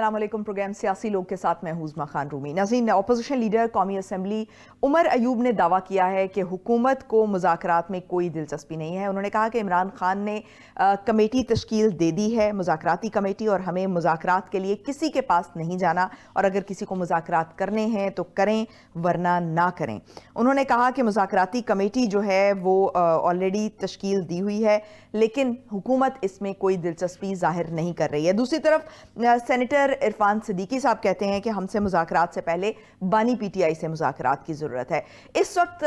अस्सलाम वालेकुम। प्रोग्राम सियासी लोग के साथ मैं हुज़मा खान रूमी। नाज़रीन, अपोजिशन लीडर कौमी असम्बली उमर अयूब ने दावा किया है कि हुकूमत को मुज़ाकरात में कोई दिलचस्पी नहीं है। उन्होंने कहा कि इमरान खान ने कमेटी तश्कील दे दी है, मुज़ाकराती कमेटी, और हमें मुज़ाकरात के लिए किसी के पास नहीं जाना, और अगर किसी को मुज़ाकरात करने हैं तो करें वरना ना करें। उन्होंने कहा कि मुज़ाकराती कमेटी जो है वो ऑलरेडी तश्कील दी हुई है, लेकिन हुकूमत इसमें कोई दिलचस्पी जाहिर नहीं कर रही है। दूसरी तरफ सेनेटर इरफान सिद्दीकी साहब कहते हैं कि हमसे मुज़ाकरात से पहले बानी पीटीआई से मुज़ाकरात की ज़रूरत है। इस वक्त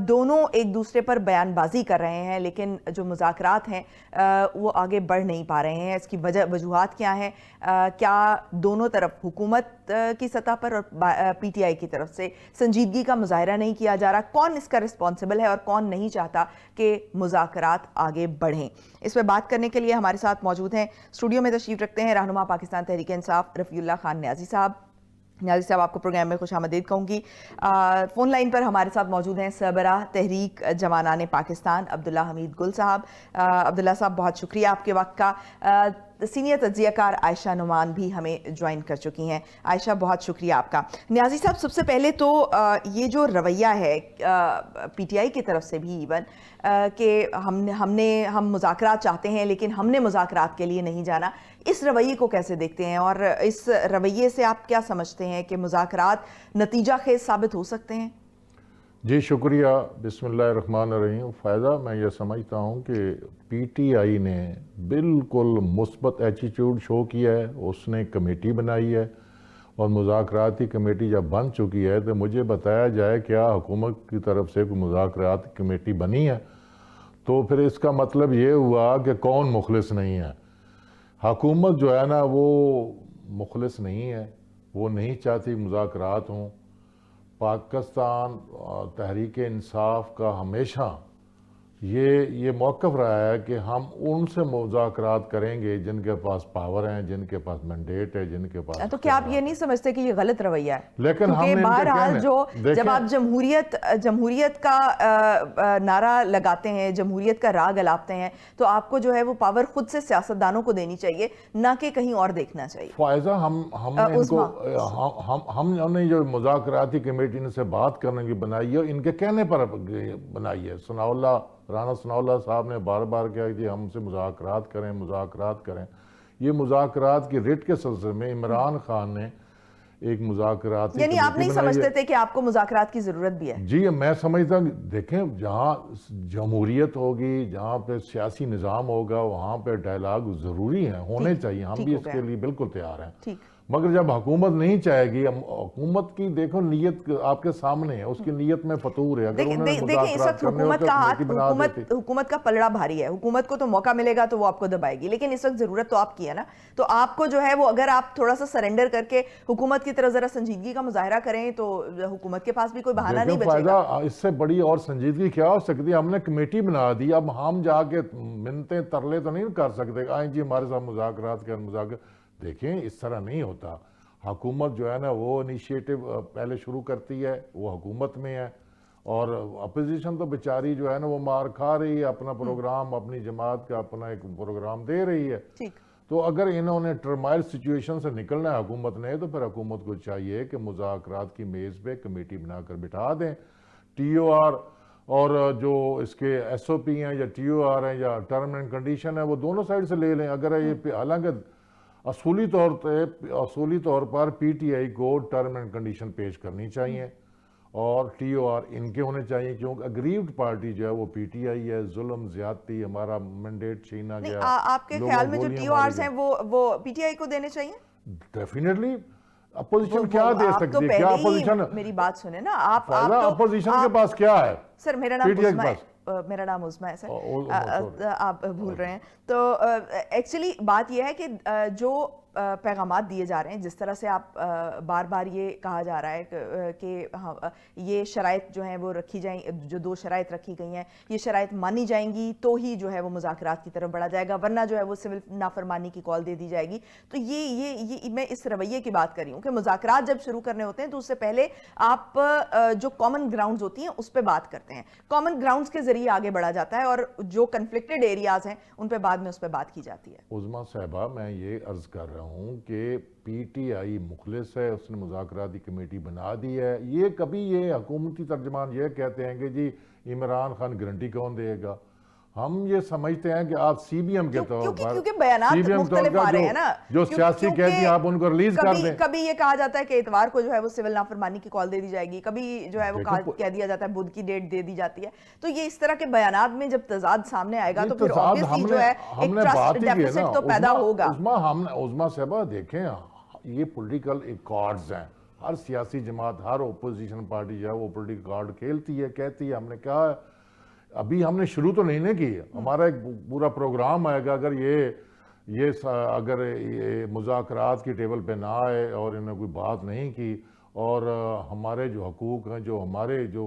दोनों एक दूसरे पर बयानबाजी कर रहे हैं, लेकिन जो मुज़ाकरात हैं वो आगे बढ़ नहीं पा रहे हैं। इसकी वजूहात क्या हैं? क्या दोनों तरफ, हुकूमत की सतह पर और पीटीआई की तरफ से, संजीदगी का मुजाहरा नहीं किया जा रहा? कौन इसका रिस्पॉन्सिबल है और कौन नहीं चाहता कि मुज़ाकरात आगे बढ़ें? इस पर बात करने के लिए हमारे साथ मौजूद हैं, स्टूडियो में तशरीफ रखते हैं रहनुमा पाकिस्तान तहरीक इंसाफ रफ़ीउल्लाह खान न्याज़ी साहब। न्याज़ी साहब, आपको प्रोग्राम में खुश आमदीद कहूँगी। फ़ोन लाइन पर हमारे साथ मौजूद हैं सरबराह तहरीक जवानाने पाकिस्तान अब्दुल्ला हमीद गुल साहब। अब्दुल्ला साहब, बहुत शुक्रिया आपके वक्त का। सीनियर तज्ज़ियाकार आयशा नुमान भी हमें ज्वाइन कर चुकी हैं। आयशा, बहुत शुक्रिया आपका। न्याज़ी साहब, सबसे पहले तो ये जो रवैया है पीटीआई की तरफ से भी इवन कि हम मुज़ाकरात चाहते हैं लेकिन हमने मुज़ाकरात के लिए नहीं जाना, इस रवैये को कैसे देखते हैं, और इस रवैये से आप क्या समझते हैं कि मुज़ाकरात नतीजा खेज साबित हो सकते हैं? जी शुक्रिया। बिस्मिल्लाहिर्रहमानिर्रहीम। फ़ायदा, मैं ये समझता हूँ कि पीटीआई ने बिल्कुल मुस्बत एटीट्यूड शो किया है। उसने कमेटी बनाई है, और मुज़ाकराती कमेटी जब बन चुकी है तो मुझे बताया जाए क्या हुकूमत की तरफ से कोई मुज़ाकराती कमेटी बनी है। तो फिर इसका मतलब ये हुआ कि कौन मुखलिस नहीं है। हुकूमत जो है ना वो मुखलिस नहीं है, वो नहीं चाहती मुज़ाकरात हों। पाकिस्तान तहरीक इंसाफ का हमेशा ये मौक़िफ़ रहा है कि हम उनसे मुज़ाकरात करेंगे जिनके पास पावर हैं, जिनके पास मैंडेट है, जिनके पास। तो क्या आप ये नहीं समझते कि ये गलत रवैया है? लेकिन हम बहरहाल जब आप जमहूरियत का नारा लगाते हैं, जमहूरियत का राग अलापते हैं, तो आपको जो है वो पावर खुद से सियासतदानों को देनी चाहिए, ना कि कहीं और देखना चाहिए। फ़ायदा, हमने जो मुज़ाकराती कमेटी से बात करने की बनाई है, इनके कहने पर बनाई है। राना सनाउल्लाह साहब ने बार बार कहा कि हमसे मुज़ाकरात करें। ये मुज़ाकरात की रिट के सिलसिले में इमरान खान ने एक मुज़ाकरात, यानी आप नहीं समझते थे कि आपको मुज़ाकरात की ज़रूरत भी है? जी, मैं समझता हूँ। देखें, जहाँ जमहूरियत होगी, जहाँ पे सियासी निज़ाम होगा, वहाँ पे डायलॉग ज़रूरी है, होने चाहिए। हम भी इसके लिए बिल्कुल तैयार हैं। मगर जब हुकूमत नहीं चाहेगी, हुकूमत की देखो नीयत आपके सामने है, उसकी नीयत में फतूर है। अगर देखिए, इस वक्त हुकूमत का हाथ, हुकूमत का पलड़ा भारी है। हुकूमत को तो मौका मिलेगा तो वो आपको दबाएगी, लेकिन इस वक्त जरूरत तो आपकी है ना। तो आपको जो है वो, अगर आप थोड़ा सा सरेंडर करके हुकूमत की तरफ जरा संजीदगी का मुजाहरा करें तो हुकूमत के पास भी कोई बहाना नहीं बचेगा। इससे बड़ी और संजीदगी क्या हो सकती है? हमने कमेटी बना दी, अब हम जाके मिन्नतें तरले तो नहीं कर सकते, आए जी हमारे साथ मुज़ाकरात कर। देखें, इस तरह नहीं होता। हुकूमत जो है ना वो इनिशिएटिव पहले शुरू करती है, वो हुकूमत में है, और अपोजिशन तो बेचारी जो है ना वो मार खा रही है, अपना प्रोग्राम, अपनी जमात का अपना एक प्रोग्राम दे रही है। तो अगर इन्होंने टर्माइल सिचुएशन से निकलना है हुकूमत ने, तो फिर हुकूमत को चाहिए कि मुज़ाकरात की मेज़ पे कमेटी बनाकर बिठा दें। TOR और जो इसके SOP हैं या TOR हैं या टर्म एंड कंडीशन है, वो दोनों साइड से ले लें। अगर ये, हालांकि असूली तौर पर पीटीआई को टर्म एंड कंडीशन पेश करनी चाहिए, और TOR इनके होने चाहिए, क्योंकि अग्रीव्ड पार्टी जो है वो पीटीआई है। जुल्म, ज्यादती, हमारा मैंडेट छीना गया। आपके ख्याल में जो TORs हैं वो पीटीआई को देने चाहिए? डेफिनेटली। अपोजिशन क्या दे सकती है? क्या अपोजिशन, मेरी बात सुने ना आप अपोजिशन के पास क्या है? सर, मेरा नाम उस्मा है सर, आप भूल रहे हैं। तो एक्चुअली बात यह है कि जो पैगामात दिए जा रहे हैं, जिस तरह से आप बार बार ये कहा जा रहा है कि हाँ, ये शराइत जो हैं वो रखी जाएं, जो 2 शराइत रखी गई हैं, ये शराइत मानी जाएंगी तो ही जो है वो मुज़ाकरात की तरफ बढ़ा जाएगा, वरना जो है वो सिविल नाफरमानी की कॉल दे दी जाएगी। तो ये मैं इस रवैये की बात कर रही हूँ कि मुज़ाकरात जब शुरू करने होते हैं तो उससे पहले आप जो कॉमन ग्राउंड्स होती हैं उस पर बात करते हैं, कॉमन ग्राउंड्स के जरिए आगे बढ़ा जाता है, और जो कन्फ्लिक्टेड एरियाज हैं उन पर बाद में उस पर बात की जाती है। उज़मा साहिबा, मैं ये अर्ज कर रहा हूँ कि PTI मुखलिस है, उसने मुज़ाकराती कमेटी बना दी है। ये कभी ये हुकूमती तर्जमान ये कहते हैं कि जी इमरान खान गारंटी कौन देगा। हम ये समझते हैं कि आप CBM के तौर क्योंकि पर, क्योंकि बयानात CBM तौर मुख्तलिफ का आ रहे हैं ना, जो सियासी कैदी आप उनको रिलीज कर दें। कभी ये कहा जाता है कि इतवार को जो है वो सिविल नाफरमानी की कॉल दे दी जाएगी, कभी जो है वो कह दिया जाता है बुध की डेट दे दी जाती है। तो ये इस तरह के बयानात में जब तजाद सामने आएगा तो फिर ऑब्वियसली जो है एक ट्रस्ट डेफिसिट तो पैदा होगा। उस्मा साहबा देखें, ये पॉलिटिकल कार्ड्स हैं। हर सियासी जमात, हर ओपोजिशन पार्टी जो है वो पॉलिटिकल कार्ड खेलती है, कहती है। हमने कहा अभी हमने शुरू तो नहीं ना की, हमारा एक पूरा प्रोग्राम आएगा। अगर अगर ये मुज़ाकरात की टेबल पे ना आए और इन्होंने कोई बात नहीं की और हमारे जो हकूक़ हैं, जो हमारे जो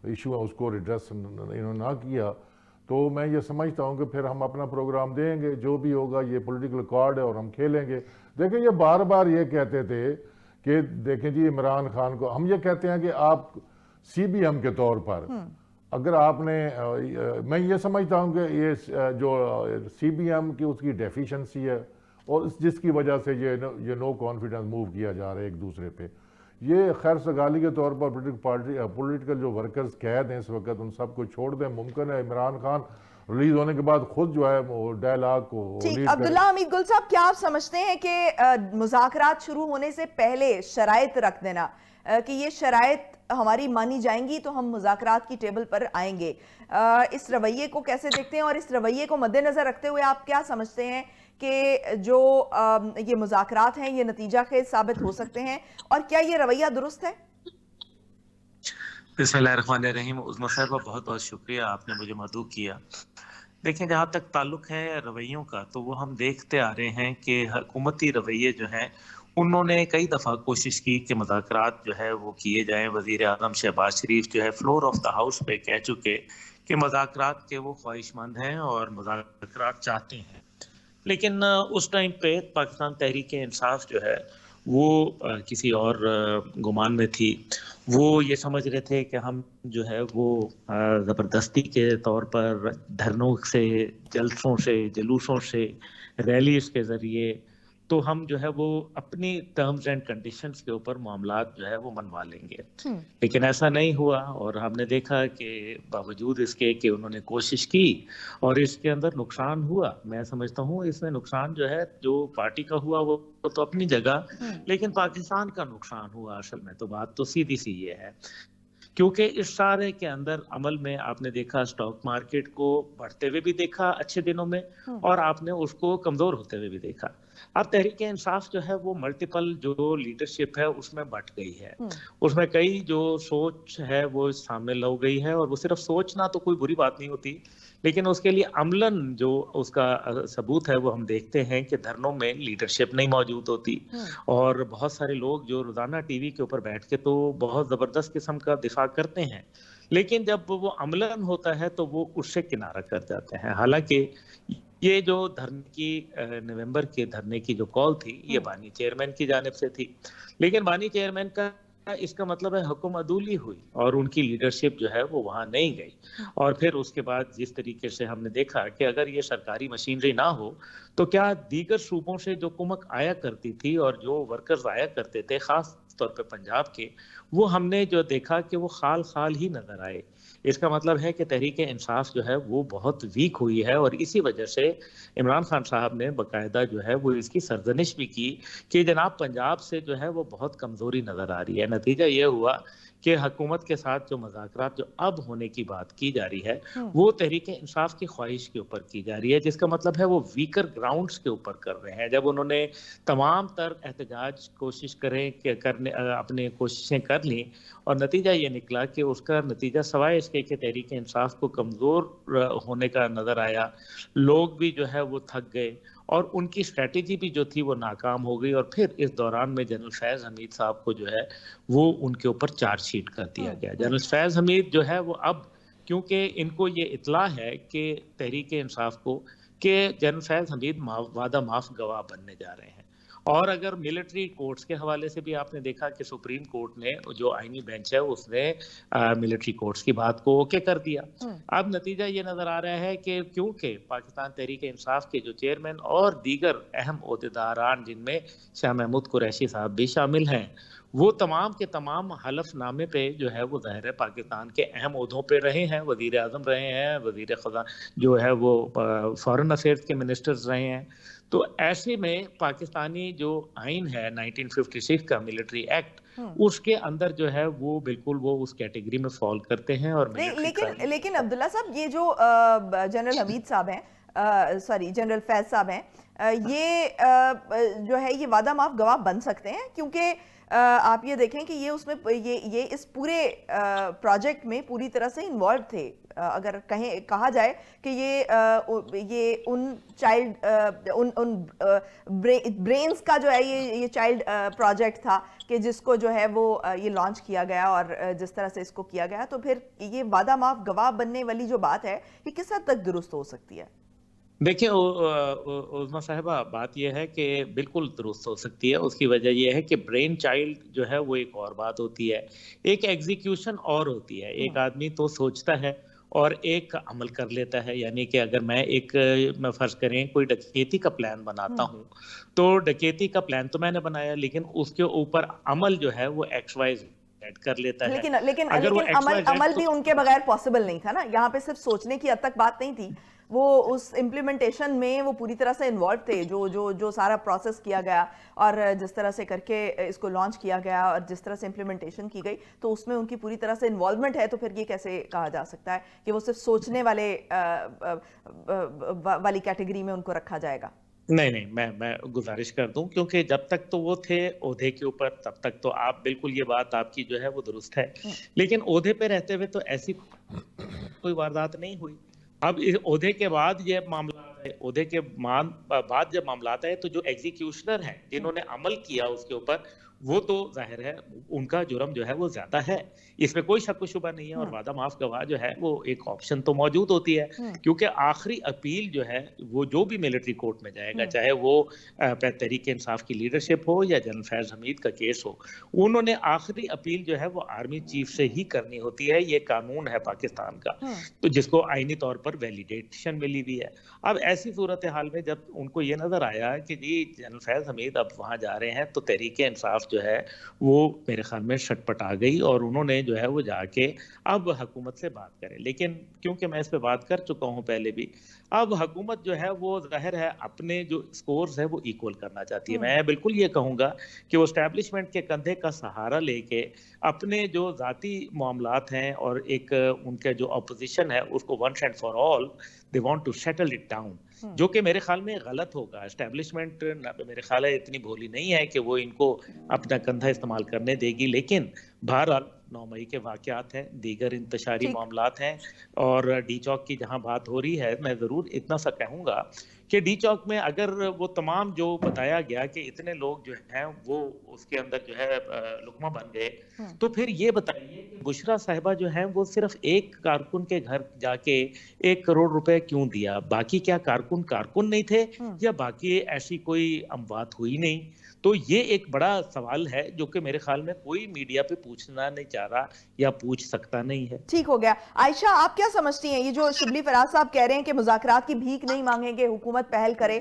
इशू है उसको रिड्रेस इन्होंने ना किया, तो मैं ये समझता हूँ कि फिर हम अपना प्रोग्राम देंगे, जो भी होगा ये पॉलिटिकल कार्ड है और हम खेलेंगे। देखिए ये बार बार ये कहते थे कि देखें जी इमरान खान को, हम ये कहते हैं कि आप CBM के तौर पर अगर आपने मैं ये समझता हूँ कि ये जो CBM की उसकी डेफिशिएंसी है और जिसकी वजह से ये नो कॉन्फिडेंस मूव किया जा रहा है एक दूसरे पे, ये खैर सगाली के तौर पर पॉलिटिकल जो वर्कर्स कैद हैं इस वक्त, उन सबको छोड़ दें। मुमकिन है इमरान खान रिलीज होने के बाद खुद जो है वो डायलॉग को ठीक। अब्दुल्ला हमीद गुल साहब, क्या आप समझते हैं कि मुज़ाकरात शुरू होने से पहले शराइत रख देना कि ये शराइत हमारी मानी जाएंगी तो हम मुज़ाकरात की टेबल पर आएंगे, इस रवैये को कैसे देखते हैं और इस रवैये को मद्देनजर रखते हुए आप क्या समझते हैं कि जो ये मुज़ाकरात हैं ये नतीजा खेज साबित हो सकते हैं और क्या ये रवैया दुरुस्त है? बिस्मिल्लाहिर्रहमानिर्रहीम। उज़्मा साहिबा बहुत बहुत शुक्रिया, आपने मुझे मदऊ किया। देखें, जहाँ तक ताल्लुक़ है रवैयों का, तो वो हम देखते आ रहे हैं कि हुकूमती रवैये जो हैं उन्होंने कई दफ़ा कोशिश की कि मुज़ाकरात जो है वो किए जाएं। वज़ीर आज़म शहबाज शरीफ जो है फ्लोर ऑफ द हाउस पे कह चुके कि मुज़ाकरात के वो ख्वाहिशमंद हैं और मुज़ाकरात चाहते हैं। लेकिन उस टाइम पे पाकिस्तान तहरीक इंसाफ जो है वो किसी और गुमान में थी। वो ये समझ रहे थे कि हम जो है वो ज़बरदस्ती के तौर पर धरनों से, जलसों से, जुलूसों से, रैलीज़ के ज़रिए तो हम जो है वो अपनी टर्म्स एंड कंडीशंस के ऊपर मामलात जो है वो मनवा लेंगे। लेकिन ऐसा नहीं हुआ और हमने देखा कि बावजूद इसके कि उन्होंने कोशिश की और इसके अंदर नुकसान हुआ। मैं समझता हूँ इसमें नुकसान जो है जो पार्टी का हुआ वो तो अपनी जगह, लेकिन पाकिस्तान का नुकसान हुआ असल में। तो बात तो सीधी सी ये है, क्योंकि इस सारे के अंदर अमल में आपने देखा स्टॉक मार्केट को बढ़ते हुए भी देखा अच्छे दिनों में और आपने उसको कमज़ोर होते हुए भी देखा। अब तहरीक इंसाफ जो है वो मल्टीपल जो लीडरशिप है उसमें बट गई है, उसमें कई जो सोच है वो शामिल हो गई है। और वो सिर्फ सोचना तो कोई बुरी बात नहीं होती, लेकिन उसके लिए अमलन जो उसका सबूत है वो हम देखते हैं कि धरनों में लीडरशिप नहीं मौजूद होती और बहुत सारे लोग जो रोजाना टीवी के ऊपर बैठ के तो बहुत जबरदस्त किस्म का दिफा करते हैं, लेकिन जब वो अमलन होता है तो वो उससे किनारा कर जाते हैं। हालांकि ये जो धरने की नवंबर के धरने की जो कॉल थी ये बानी चेयरमैन की जानिब से थी, लेकिन बानी चेयरमैन का इसका मतलब है हुक्म अदूली हुई और उनकी लीडरशिप जो है वो वहां नहीं गई। और फिर उसके बाद जिस तरीके से हमने देखा कि अगर ये सरकारी मशीनरी ना हो तो क्या दीगर सूबों से जो कुमक आया करती थी और जो वर्कर्स आया करते थे खास तौर पे पंजाब के, वो हमने जो देखा कि वो खाल खाल ही नजर आए। इसका मतलब है कि तहरीक इंसाफ जो है वो बहुत वीक हुई है और इसी वजह से इमरान खान साहब ने बाकायदा जो है वो इसकी सरजनिश भी की कि जनाब पंजाब से जो है वो बहुत कमजोरी नजर आ रही है। नतीजा ये हुआ कि हुकूमत के साथ जो मुज़ाकरात जो अब होने की बात की जा रही है वो तहरीक इंसाफ की ख्वाहिश के ऊपर की जा रही है, जिसका मतलब है वो वीकर ग्राउंड्स के ऊपर कर रहे हैं। जब उन्होंने तमाम तर एहतजाज कोशिश करें कि करने अपने कोशिशें कर ली और नतीजा ये निकला कि उसका नतीजा सवाए इसके कि तहरीक इंसाफ को कमज़ोर होने का नज़र आया, लोग भी जो है वो थक गए और उनकी स्ट्रेटेजी भी जो थी वो नाकाम हो गई। और फिर इस दौरान में जनरल फैज़ हमीद साहब को जो है वो उनके ऊपर चार्जशीट कर दिया गया। जनरल फैज़ हमीद जो है वो अब क्योंकि इनको ये इतला है कि तहरीक इंसाफ को कि जनरल फैज़ हमीद वादा माफ गवाह बनने जा रहे हैं اور اگر ملٹری کورٹس کے حوالے سے بھی آپ نے دیکھا کہ سپریم کورٹ نے جو آئینی بینچ ہے اس نے ملٹری کورٹس کی بات کو اوکے کر دیا. اب نتیجہ یہ نظر آ رہا ہے کہ کیونکہ پاکستان تحریک انصاف کے جو چیئرمین اور دیگر اہم عہدیداران جن میں شاہ محمود قریشی صاحب بھی شامل ہیں وہ تمام کے تمام حلف نامے پہ جو ہے وہ ظاہر ہے پاکستان کے اہم عہدوں پہ رہے ہیں, وزیر اعظم رہے ہیں, وزیر خزانہ جو ہے وہ فارن افیئرز کے منسٹرز رہے ہیں. تو ایسے میں پاکستانی جو آئین ہے 1956 کا ملٹری ایکٹ اس کے اندر جو ہے وہ بالکل وہ اس کیٹیگری میں فال کرتے ہیں. اور لیکن عبداللہ صاحب یہ جو جنرل حمید صاحب ہیں سوری جنرل فیض صاحب ہیں یہ جو ہے یہ وعدہ معاف گواہ بن سکتے ہیں کیونکہ آپ یہ دیکھیں کہ یہ اس میں یہ اس پورے پروجیکٹ میں پوری طرح سے انوالو تھے. اگر کہا جائے کہ یہ ان چائلڈ ان برینز کا جو ہے یہ چائلڈ پروجیکٹ تھا کہ جس کو جو ہے وہ یہ لانچ کیا گیا اور جس طرح سے اس کو کیا گیا, تو پھر یہ وعدہ معاف گواہ بننے والی جو بات ہے یہ کس حد تک درست ہو سکتی ہے؟ دیکھیں عظمیٰ صاحبہ بات یہ ہے کہ بالکل درست ہو سکتی ہے. اس کی وجہ یہ ہے کہ برین چائلڈ جو ہے وہ ایک اور بات ہوتی ہے, ایک ایگزیکیوشن اور ہوتی ہے. ایک آدمی تو سوچتا ہے اور ایک عمل کر لیتا ہے. یعنی کہ اگر میں فرض کریں کوئی ڈکیتی کا پلان بناتا ہوں تو ڈکیتی کا پلان تو میں نے بنایا لیکن اس کے اوپر عمل جو ہے وہ ایکس وائی زیڈ کر لیتا ہے. لیکن عمل بھی ان کے بغیر پاسبل نہیں تھا نا. یہاں پہ صرف سوچنے کی حد تک بات نہیں تھی, وہ اس امپلیمنٹیشن میں وہ پوری طرح سے انوالو تھے. جو سارا پروسیس کیا گیا اور جس طرح سے کر کے اس کو لانچ کیا گیا اور جس طرح سے امپلیمنٹیشن کی گئی تو اس میں ان کی پوری طرح سے انوالومنٹ ہے. تو پھر یہ کیسے کہا جا سکتا ہے کہ وہ صرف سوچنے والی کیٹیگری میں ان کو رکھا جائے گا؟ نہیں, میں گزارش کر دوں کیونکہ جب تک تو وہ تھے عہدے کے اوپر تب تک تو آپ بالکل یہ بات آپ کی جو ہے وہ درست ہے, لیکن عہدے پہ رہتے ہوئے تو ایسی کوئی واردات نہیں ہوئی. اب عہدے کے بعد یہ معاملات ہے, عہدے کے بعد جب معاملات ہے تو جو ایگزیکیوشنر ہیں جنہوں نے عمل کیا اس کے اوپر وہ تو ظاہر ہے ان کا جرم جو ہے وہ زیادہ ہے, اس میں کوئی شک و شبہ نہیں ہے. اور وعدہ معاف گواہ جو ہے وہ ایک آپشن تو موجود ہوتی ہے کیونکہ آخری اپیل جو ہے وہ جو بھی ملٹری کورٹ میں جائے گا, چاہے وہ تحریک انصاف کی لیڈرشپ ہو یا جنرل فیض حمید کا کیس ہو, انہوں نے آخری اپیل جو ہے وہ آرمی چیف سے ہی کرنی ہوتی ہے. یہ قانون ہے پاکستان کا تو جس کو آئینی طور پر ویلیڈیشن ملی ہوئی ہے. اب ایسی صورتحال میں جب ان کو یہ نظر آیا کہ جی جنرل فیض حمید اب وہاں جا رہے ہیں تو تحریک انصاف جو ہے وہ میرے خیال میں شٹ پٹ آ گئی اور انہوں نے جو ہے وہ جا کے اب حکومت سے بات کرے. لیکن کیونکہ میں اس پہ بات کر چکا ہوں پہلے بھی, اب حکومت جو ہے وہ ظاہر ہے اپنے جو سکورز ہے وہ ایکول کرنا چاہتی ہے. میں بالکل یہ کہوں گا کہ وہ اسٹیبلشمنٹ کے کندھے کا سہارا لے کے اپنے جو ذاتی معاملات ہیں اور ایک ان کا جو اپوزیشن ہے اس کو once and for all they want to settle it down, جو کہ میرے خیال میں غلط ہوگا. اسٹیبلشمنٹ میرے خیال ہے اتنی بھولی نہیں ہے کہ وہ ان کو اپنا کندھا استعمال کرنے دے گی. لیکن بہرحال 9 مئی کے واقعات ہیں, دیگر انتشاری معاملات ہیں, اور ڈی چوک کی جہاں بات ہو رہی ہے میں ضرور اتنا سا کہوں گا کہ ڈی چوک میں اگر وہ تمام جو بتایا گیا کہ اتنے لوگ جو ہیں وہ اس کے اندر جو ہے لقمہ بن گئے, تو پھر یہ بتائیے کہ بشرا صاحبہ جو ہیں وہ صرف ایک کارکن کے گھر جا کے 1 کروڑ روپے کیوں دیا؟ باقی کیا کارکن نہیں تھے یا باقی ایسی کوئی اموات ہوئی نہیں؟ تو یہ ایک بڑا سوال ہے جو کہ میرے خیال میں کوئی میڈیا پہ پوچھنا نہیں چاہ رہا یا پوچھ سکتا نہیں ہے. ٹھیک ہو گیا. عائشہ آپ کیا سمجھتی ہیں یہ جو شبلی فراز صاحب کہہ رہے ہیں کہ مذاکرات کی بھیک نہیں مانگیں گے, حکومت پہل کرے,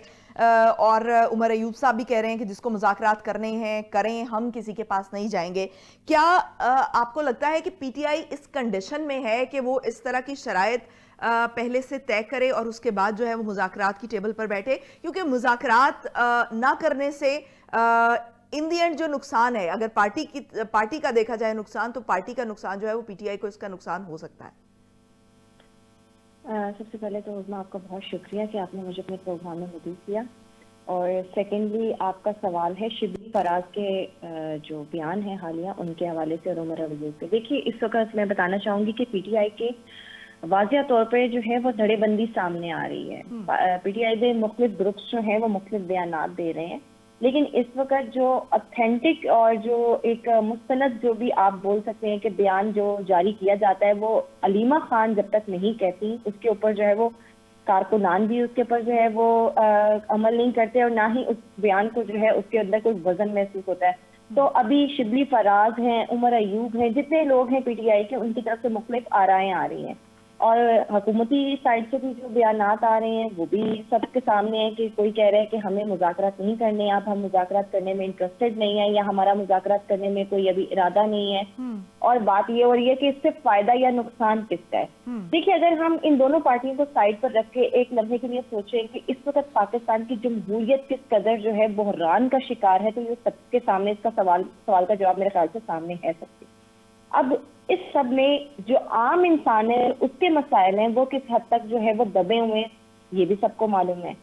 اور عمر ایوب صاحب بھی کہہ رہے ہیں کہ جس کو مذاکرات کرنے ہیں کریں, ہم کسی کے پاس نہیں جائیں گے. کیا آپ کو لگتا ہے کہ P T I us condition میں ہے کہ وہ اس طرح کی شرائط پہلے سے طے کرے اور اس کے بعد جو ہے وہ مذاکرات کی ٹیبل پر بیٹھے؟ کیونکہ مذاکرات نہ کرنے سے ان دی اینڈ جو نقصان ہے, اگر پارٹی کا دیکھا جائے نقصان, تو پارٹی کا نقصان جو ہے وہ پی ٹی آئی کو اس کا نقصان ہو سکتا ہے. سب سے پہلے تو عظمیٰ آپ کا بہت شکریہ کہ آپ نے مجھے اپنے پروگرام میں موجود کیا, اور سیکنڈلی آپ کا سوال ہے شبلی فراز کے جو بیان ہے حالیہ ان کے حوالے سے اور عمر ایوب کے. دیکھیے اس وقت میں بتانا چاہوں گی کہ پی ٹی آئی کے واضح طور پہ جو ہے وہ دھڑے بندی سامنے آ رہی ہے. پی ٹی آئی کے مختلف گروپس جو ہیں وہ مختلف بیانات دے رہے ہیں, لیکن اس وقت جو اتھینٹک اور جو ایک مستند جو بھی آپ بول سکتے ہیں کہ بیان جو جاری کیا جاتا ہے وہ علیمہ خان جب تک نہیں کہتی اس کے اوپر جو ہے وہ کارکنان بھی اس کے اوپر جو ہے وہ عمل نہیں کرتے اور نہ ہی اس بیان کو جو ہے اس کے اندر کوئی وزن محسوس ہوتا ہے. تو ابھی شبلی فراز ہیں, عمر ایوب ہیں, جتنے لوگ ہیں پی ٹی آئی کے, ان کی طرف سے مختلف آرائیں آ رہی ہیں اور حکومتی سائڈ سے بھی جو بیانات آ رہے ہیں وہ بھی سب کے سامنے ہیں کہ کوئی کہہ رہا ہے کہ ہمیں مذاکرات نہیں کرنے, اب ہم مذاکرات کرنے میں انٹرسٹڈ نہیں ہیں یا ہمارا مذاکرات کرنے میں کوئی ابھی ارادہ نہیں ہے. اور بات یہ ہو رہی ہے کہ اس سے فائدہ یا نقصان کس کا ہے. دیکھیے اگر ہم ان دونوں پارٹیوں کو سائڈ پر رکھ کے ایک لمحے کے لیے سوچیں کہ اس وقت پاکستان کی جمہوریت کس قدر جو ہے بحران کا شکار ہے, تو یہ سب کے سامنے اس کا سوال کا جواب میرے خیال سے سامنے ہے سب کے. اب اس سب میں جو عام انسان ہے اس کے مسائل ہیں وہ کس حد تک جو ہے وہ دبے ہوئے ہیں یہ بھی سب کو معلوم ہے.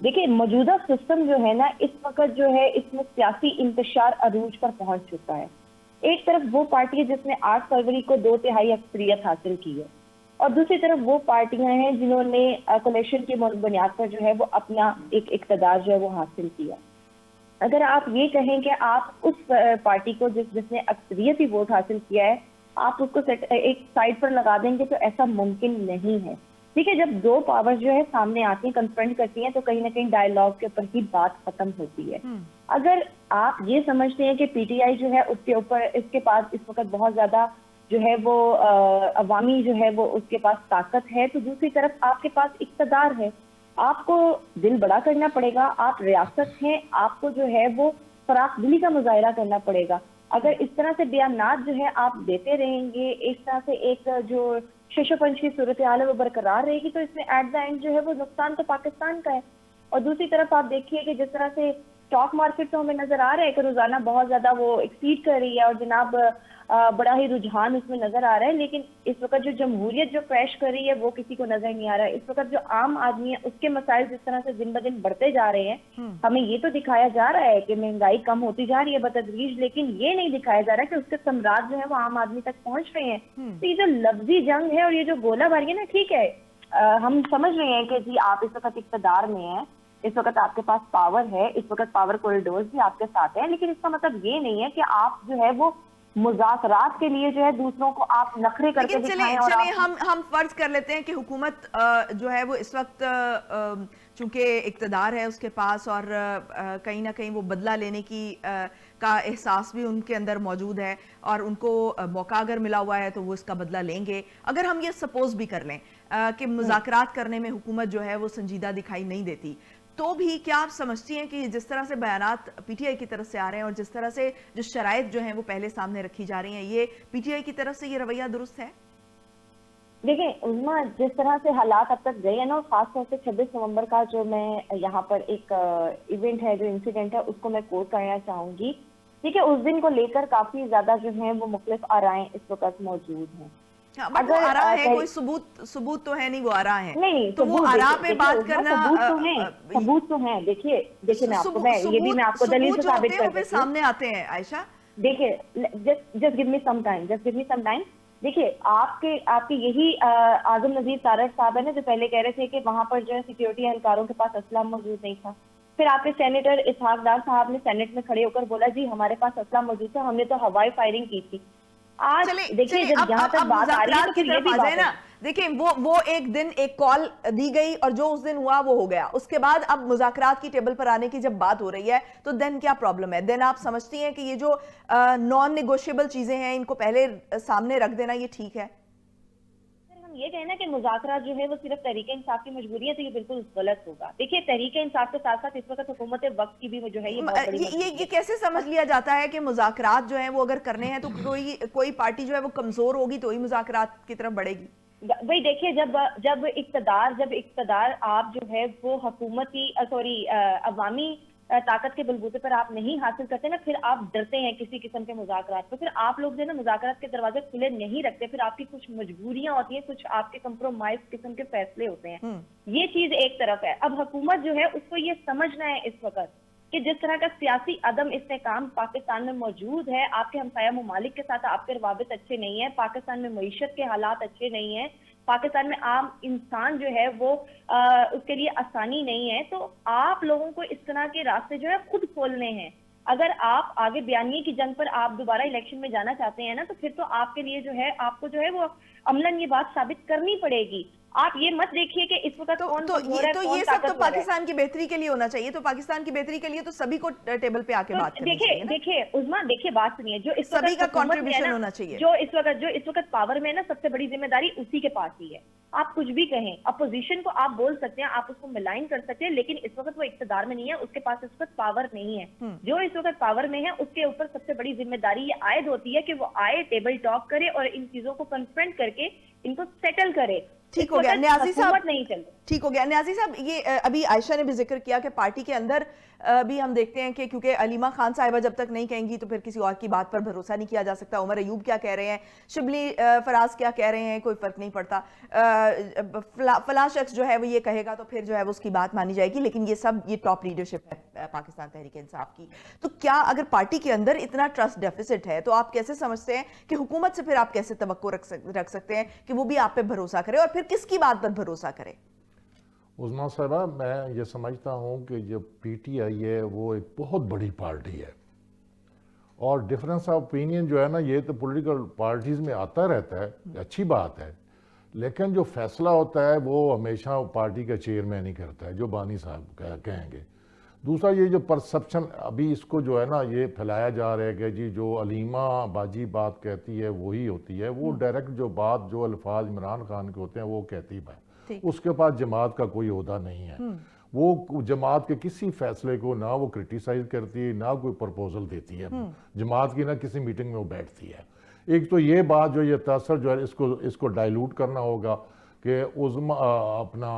دیکھیں موجودہ سسٹم جو ہے نا اس وقت جو ہے اس میں سیاسی انتشار عروج پر پہنچ چکا ہے. ایک طرف وہ پارٹی ہے جس نے 8 فروری کو 2/3 اکثریت حاصل کی ہے اور دوسری طرف وہ پارٹیاں ہیں جنہوں نے کولیشن کی بنیاد پر جو ہے وہ اپنا ایک اقتدار جو ہے وہ حاصل کیا. اگر آپ یہ کہیں کہ آپ اس پارٹی کو جس نے اکثریتی ووٹ حاصل کیا ہے آپ اس کو ایک سائڈ پر لگا دیں گے تو ایسا ممکن نہیں ہے. ٹھیک ہے, جب دو پاور جو ہے سامنے آتی ہیں کنفرنٹ کرتی ہیں تو کہیں نہ کہیں ڈائیلاگ کے اوپر ہی بات ختم ہوتی ہے. اگر آپ یہ سمجھتے ہیں کہ پی ٹی آئی جو ہے اس کے اوپر اس کے پاس اس وقت بہت زیادہ جو ہے وہ عوامی جو ہے وہ اس کے پاس طاقت ہے, تو دوسری طرف آپ کے پاس اقتدار ہے. آپ کو دل بڑا کرنا پڑے گا, آپ ریاست ہیں, آپ کو جو ہے وہ فراخ دلی کا مظاہرہ کرنا پڑے گا. اگر اس طرح سے بیانات جو ہے آپ دیتے رہیں گے, اس طرح سے ایک جو شش و پنج کی صورتحال ہے وہ برقرار رہے گی, تو اس میں ایٹ دا اینڈ جو ہے وہ نقصان تو پاکستان کا ہے. اور دوسری طرف آپ دیکھیے کہ جس طرح سے اسٹاک مارکیٹ تو ہمیں نظر آ رہا ہے کہ روزانہ بہت زیادہ وہ ایکسیڈ کر رہی ہے اور جناب بڑا ہی رجحان اس میں نظر آ رہا ہے, لیکن اس وقت جو جمہوریت جو کریش کر رہی ہے وہ کسی کو نظر نہیں آ رہا ہے. اس وقت جو عام آدمی ہے اس کے مسائل جس طرح سے دن بدن بڑھتے جا رہے ہیں, ہمیں یہ تو دکھایا جا رہا ہے کہ مہنگائی کم ہوتی جا رہی ہے بتدریج, لیکن یہ نہیں دکھایا جا رہا کہ اس کے ثمرات جو ہے وہ عام آدمی تک پہنچ رہے ہیں. تو یہ جو لفظی جنگ ہے اور یہ جو گولہ باری ہے نا, ٹھیک ہے ہم سمجھ رہے ہیں کہ جی آپ اس وقت اقتدار میں ہیں, اس وقت آپ کے پاس پاور ہے, اس وقت پاور کوریڈورز بھی آپ کے ساتھ ہیں, لیکن اس کا مطلب یہ نہیں ہے کہ آپ جو ہے وہ مذاکرات کے لیے جو ہے دوسروں کو آپ نخرے کر کے دکھائیں. چلیں ہم فرض کر لیتے ہیں کہ حکومت جو ہے وہ اس وقت چونکہ اقتدار ہے اس کے پاس اور کہیں نہ کہیں وہ بدلہ لینے کی کا احساس بھی ان کے اندر موجود ہے اور ان کو موقع اگر ملا ہوا ہے تو وہ اس کا بدلہ لیں گے. اگر ہم یہ سپوز بھی کر لیں کہ مذاکرات کرنے میں حکومت جو ہے وہ سنجیدہ دکھائی نہیں دیتی, تو بھی کیا آپ سمجھتی ہیں کہ جس طرح سے بیانات پی ٹی آئی کی طرف سے آ رہے ہیں اور جس طرح سے جو شرائط جو ہیں وہ پہلے سامنے رکھی جا رہی ہیں, یہ پی ٹی آئی کی طرف سے یہ رویہ درست ہے؟ دیکھیں عظمیٰ, جس طرح سے حالات اب تک گئے ہیں نا, خاص طور سے 26 نومبر کا جو میں یہاں پر ایک ایونٹ ہے, جو انسیڈنٹ ہے, اس کو میں کوٹ کرنا چاہوں گی. ٹھیک ہے, اس دن کو لے کر کافی زیادہ جو ہیں وہ مختلف آرائیں اس وقت موجود ہیں. بٹ وہ آرا ہے, کوئی ثبوت تو ہے نہیں, وہ آرا ہے نہیں, تو وہ آرا پہ بات کرنا ثبوت تو ہیں. دیکھیے میں آپ کو یہ بھی میں آپ کو دلیل سے ثابت کر دیتی ہوں, سامنے آتے ہیں. عائشہ دیکھیے just give me some time. دیکھیے آپ کے یہی اعظم نذیر طارق صاحب ہے نا جو پہلے کہہ رہے تھے کہ وہاں پر جو ہے سیکیورٹی اہلکاروں کے پاس اسلحہ موجود نہیں تھا. پھر آپ کے سینیٹر اسحاق ڈار صاحب نے سینٹ میں کھڑے ہو کر بولا جی ہمارے پاس اسلحہ موجود تھا, ہم نے تو ہوائی فائرنگ کی تھی. آج دیکھیں جب یہاں تک بات آ رہی ہے تو پھر یہ بھی بات ہے نا, دیکھیں وہ ایک دن ایک کال دی گئی اور جو اس دن ہوا وہ ہو گیا. اس کے بعد اب مذاکرات کی ٹیبل پر آنے کی جب بات ہو رہی ہے تو دین کیا پرابلم ہے؟ دین آپ سمجھتی ہیں کہ یہ جو نان نیگوشیبل چیزیں ہیں ان کو پہلے سامنے رکھ دینا یہ ٹھیک ہے؟ یہ کہنا کہ مذاکرات جو ہے وہ صرف تحریک انصاف کی مجبوری ہے تو یہ بالکل غلط ہوگا. دیکھیے تحریک انصاف کے ساتھ ساتھ اس وقت حکومت وقت کی بھی جو ہے یہ کیسے سمجھ لیا جاتا ہے کہ مذاکرات جو ہیں وہ اگر کرنے ہیں تو کوئی پارٹی جو ہے وہ کمزور ہوگی تو ہی مذاکرات کی طرف بڑھے گی؟ بھائی دیکھیے جب اقتدار آپ جو ہے وہ حکومتی عوامی طاقت کے بلبوتے پر آپ نہیں حاصل کرتے نا, پھر آپ ڈرتے ہیں کسی قسم کے مذاکرات پہ, پھر آپ لوگ جو ہے نا مذاکرات کے دروازے کھلے نہیں رکھتے, پھر آپ کی کچھ مجبوریاں ہوتی ہیں, کچھ آپ کے کمپرومائز قسم کے فیصلے ہوتے ہیں. یہ چیز ایک طرف ہے. اب حکومت جو ہے اس کو یہ سمجھنا ہے اس وقت کہ جس طرح کا سیاسی عدم استحکام پاکستان میں موجود ہے, آپ کے ہمسایہ ممالک کے ساتھ آپ کے روابط اچھے نہیں ہیں, پاکستان میں معیشت کے حالات اچھے نہیں ہیں, پاکستان میں عام انسان جو ہے وہ اس کے لیے آسانی نہیں ہے, تو آپ لوگوں کو اس طرح کے راستے جو ہے خود کھولنے ہیں. اگر آپ آگے بیانیے کی جنگ پر آپ دوبارہ الیکشن میں جانا چاہتے ہیں نا, تو پھر تو آپ کے لیے جو ہے آپ کو جو ہے وہ عملاً یہ بات ثابت کرنی پڑے گی आप ये मत देखिए कि इस वक्त कौन कमजोर है, कौन ये सब तो ताकतवर है। पाकिस्तान की बेहतरी के लिए होना चाहिए, तो पाकिस्तान की बेहतरी के लिए तो सभी को टेबल पे आके बात करनी चाहिए ना। देखिए उस्मा, देखिए बात सुनिए, जो इस सभी वक्त का हुकूमत में है कंट्रीब्यूशन ना, होना चाहिए। जो इस वक्त पावर में है ना, सबसे बड़ी जिम्मेदारी उसी के पास ही है। आप कुछ भी कहें, अपोजिशन को आप बोल सकते हैं, आप उसको मिलाइन कर सकते हैं, लेकिन इस वक्त वो इक्तदार में नहीं है, उसके पास इस वक्त पावर नहीं है। जो इस वक्त पावर में है उसके ऊपर सबसे बड़ी जिम्मेदारी ये आयद होती है कि वो आए, टेबल टॉक करे और इन चीजों को कन्फ्रंट करके इनको सेटल करे। ठीक हो गया न्याजी साहब, नहीं चल ठीक हो गया न्याजी साहब। ये अभी आयशा ने भी जिक्र किया कि पार्टी के अंदर भी हम देखते हैं कि क्योंकि अलीमा खान साहिबा जब तक नहीं कहेंगी तो फिर किसी और की बात पर भरोसा नहीं किया जा सकता। उमर अयूब क्या कह रहे हैं, शिबली फराज क्या कह रहे हैं, कोई फर्क नहीं पड़ता। फला शख्स जो है वो ये कहेगा तो फिर जो है वो उसकी बात मानी जाएगी, लेकिन ये टॉप लीडरशिप है पाकिस्तान तहरीक इंसाफ की। तो क्या अगर पार्टी के अंदर इतना ट्रस्ट डेफिसिट है तो आप कैसे समझते हैं कि हुकूमत से फिर आप कैसे तवक्को रख सकते हैं कि वो भी आप पे भरोसा करे, और फिर किसकी बात पर भरोसा करे? उस्मा साहबा, मैं ये समझता हूँ कि जो पीटीआई है वो एक बहुत बड़ी पार्टी है, और डिफरेंस ऑफ ओपिनियन जो है ना, ये तो पॉलिटिकल पार्टीज में आता रहता है, अच्छी बात है, लेकिन जो फैसला होता है वो हमेशा पार्टी का चेयरमैन ही करता है, जो बानी साहब कहेंगे। दूसरा, ये जो परसेप्शन अभी इसको जो है ना ये फैलाया जा रहा है कि जी जो अलीमा बाजी बात कहती है वही होती है, वो डायरेक्ट जो बात जो अल्फाज इमरान खान के होते हैं वो कहती है, उसके पास जमात का कोई ओहदा नहीं है। वो जमात के किसी फैसले को ना वो क्रिटिसाइज करती है, ना कोई प्रपोजल देती है जमात की, ना किसी मीटिंग में वो बैठती है। एक तो ये बात जो ये तासर जो है इसको डाइल्यूट करना होगा कि उस्मा अपना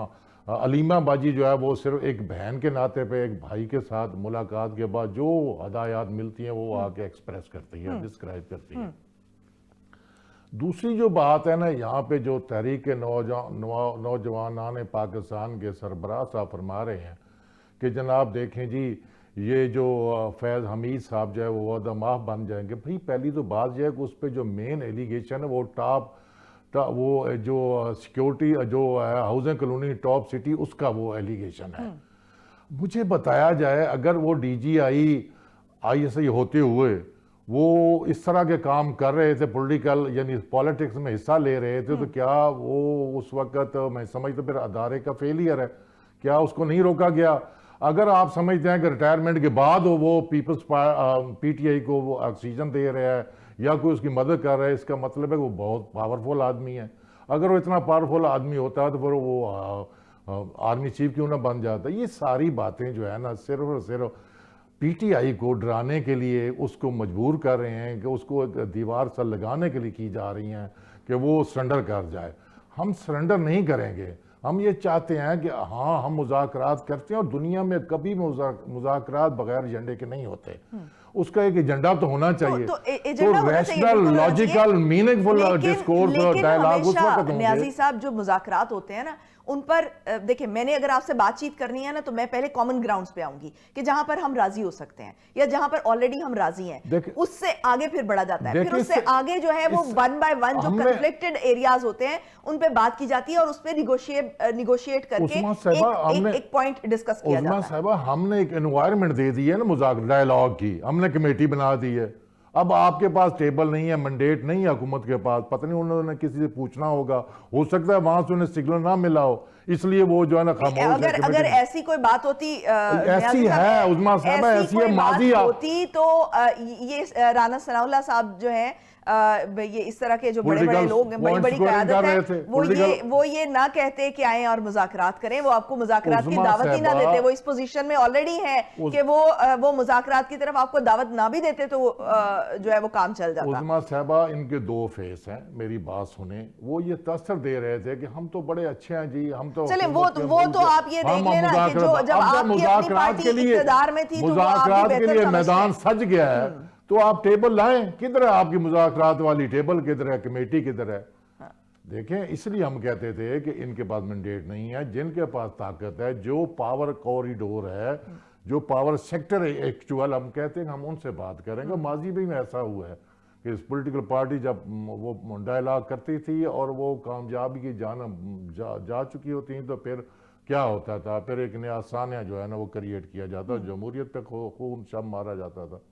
अलीमा बाजी जो है वो सिर्फ एक बहन के नाते पे एक भाई के साथ मुलाकात के बाद जो हदायत मिलती हैं वो आके एक्सप्रेस करती है, डिस्क्राइब करती है। दूसरी जो बात है ना, यहाँ पे जो तहरीक नौजवानान पाकिस्तान के सरबराह साहब फरमा रहे हैं कि जनाब देखें जी ये जो फैज़ हमीद साहब जो है वो वहदा माफ बन जाएंगे। भाई पहली तो बात यह है कि उस पर जो मेन एलिगेशन है वो वो जो सिक्योरिटी जो है हाउसिंग कॉलोनी टॉप सिटी उसका वो एलिगेशन है। मुझे बताया जाए अगर वो ISI होते हुए वो इस तरह के काम कर रहे थे, पॉलिटिकल यानी पॉलिटिक्स में हिस्सा ले रहे थे, तो क्या वो उस वक्त मैं समझता फिर अदारे का फेलियर है, क्या उसको नहीं रोका गया? अगर आप समझते हैं कि रिटायरमेंट के बाद वो पीपल्स PTI को वो ऑक्सीजन दे रहा है या कोई उसकी मदद कर रहा है, इसका मतलब है वो बहुत पावरफुल आदमी है। अगर वो इतना पावरफुल आदमी होता है तो फिर वो आर्मी चीफ क्यों ना बन जाता? ये सारी बातें जो है ना सिर्फ और सिर्फ PTI को डराने के लिए उसको मजबूर कर रहे हैं कि उसको दीवार से लगाने के लिए की जा रही हैं कि वो सरेंडर कर जाए। हम सरेंडर नहीं करेंगे, हम ये चाहते हैं कि हाँ हम मुज़ाकरात करते हैं, और दुनिया में कभी मुज़ाकरात बगैर एजेंडे के नहीं होते। उसका एक एजेंडा तो होना चाहिए, तो rational logical meaningful discourse dialogue उस वक्त होंगे। न्याजी साहब जो मुज़ाकरात होते हैं ना उन पर देखिए, मैंने अगर आपसे बातचीत करनी है ना तो मैं पहले कॉमन ग्राउंड्स पे आऊंगी कि जहां पर हम राजी हो सकते हैं या जहां पर ऑलरेडी हम राजी हैं, उससे आगे फिर बढ़ा जाता है। फिर उससे आगे जो है वो 1 by 1 जो कन्फ्लिक्टेड एरियाज होते हैं उन पे बात की जाती है और उस पे निगोशिएट करके एक पॉइंट डिस्कस किया जाता है। साहिबा, हमने एक एनवायरनमेंट दे दी है ना मुज़ाकरा डायलॉग की, हमने कमेटी बना दी है। अब आपके पास टेबल नहीं है, मैंडेट नहीं है हुकूमत के पास, पता नहीं उन्होंने किसी से पूछना होगा, हो सकता है वहां से उन्हें सिग्नल ना मिला हो, इसलिए वो जो है ना खामोश है। अगर ऐसी कोई बात होती ऐसी है उस्मा साहबा, ऐसी है माजी होती तो ये राना सनाउल्लाह साहब जो है ये इस तरह के जो बड़े बड़े लोग हैं, बड़ी बड़ी क़यादत है, वो ये ना कहते कि आए और मुज़ाकरात करें, वो आपको मुज़ाकरात की दावत ही ना देते। वो इस पोजीशन में ऑलरेडी है कि वो मुज़ाकरात की तरफ आपको दावत ना भी देते तो जो है वो काम चल जाता। उस्मा साहबा, इनके दो फेस हैं, मेरी बात सुने। वो ये तस्वर दे रहे थे कि हम तो बड़े अच्छे हैं जी, हम तो चले वो तो आप ये देख लेना कि जो जब आपकी अपनी पार्टी इक़्तिदार में थी तो मुज़ाकरात के लिए मैदान सज गया है तो आप टेबल लाएं। किधर है आपकी मुज़ाकरात वाली टेबल, किधर है कमेटी, किधर है? देखें, इसलिए हम कहते थे कि इनके पास मैंडेट नहीं है। जिनके पास ताकत है, जो पावर कॉरिडोर है, जो पावर सेक्टर है एक्चुअल, हम कहते हैं हम उनसे बात करेंगे। माजी में ऐसा हुआ है कि इस पॉलिटिकल पार्टी जब वो डायलॉग करती थी और वो कामयाबी की जा चुकी होती तो फिर क्या होता था, फिर एक नया सानिया जो है ना वो क्रिएट किया जाता, जमहूरियत पे खून शब मारा जाता था।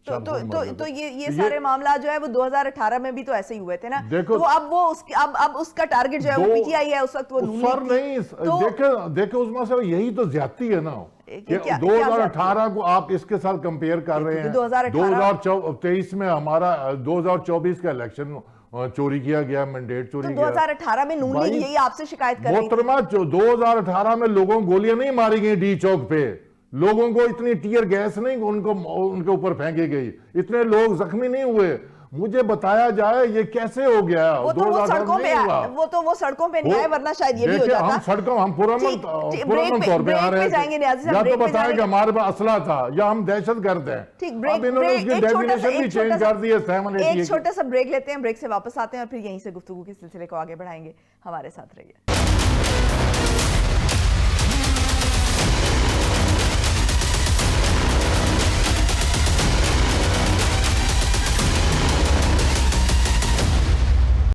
तो ये सारे मामला जो है वो 2018 में भी तो ऐसे ही हुए थे ना। देखो, तो अब उसका टारगेट जो है वो पीटीआई है, उस वक्त वो नून लीग थी। नहीं देखे उसमें से यही तो ज्यादती है ना कि 2018 को आप इसके साथ कंपेयर कर रहे हैं। 2023 में हमारा 2024 का इलेक्शन चोरी किया गया, मैंडेट चोरी तो किया। 2018 में नून लीग यही आपसे शिकायत कर रही थी। मोहतरमा 2018 में लोगों को गोलियां नहीं मारी गई डी चौक पे, लोगों को इतनी टीयर गैस नहीं उनके ऊपर फेंकी गई, इतने लोग जख्मी नहीं हुए। मुझे बताया जाए ये कैसे हो गया। वो सड़कों पे नहीं आए, वरना शायद ये भी हो जाता। हम पुरअमन तौर पे आ रहे हैं, या तो बताएं कि हमारे पास असला था या हम दहशत गर्द हैं। अब इन्होंने उसकी डेफिनेशन भी चेंज कर दी है। एक छोटा सा ब्रेक लेते हैं, ब्रेक से वापस आते हैं और फिर यहीं से गुफ्तगू के सिलसिले को आगे बढ़ाएंगे। हमारे साथ रहिए।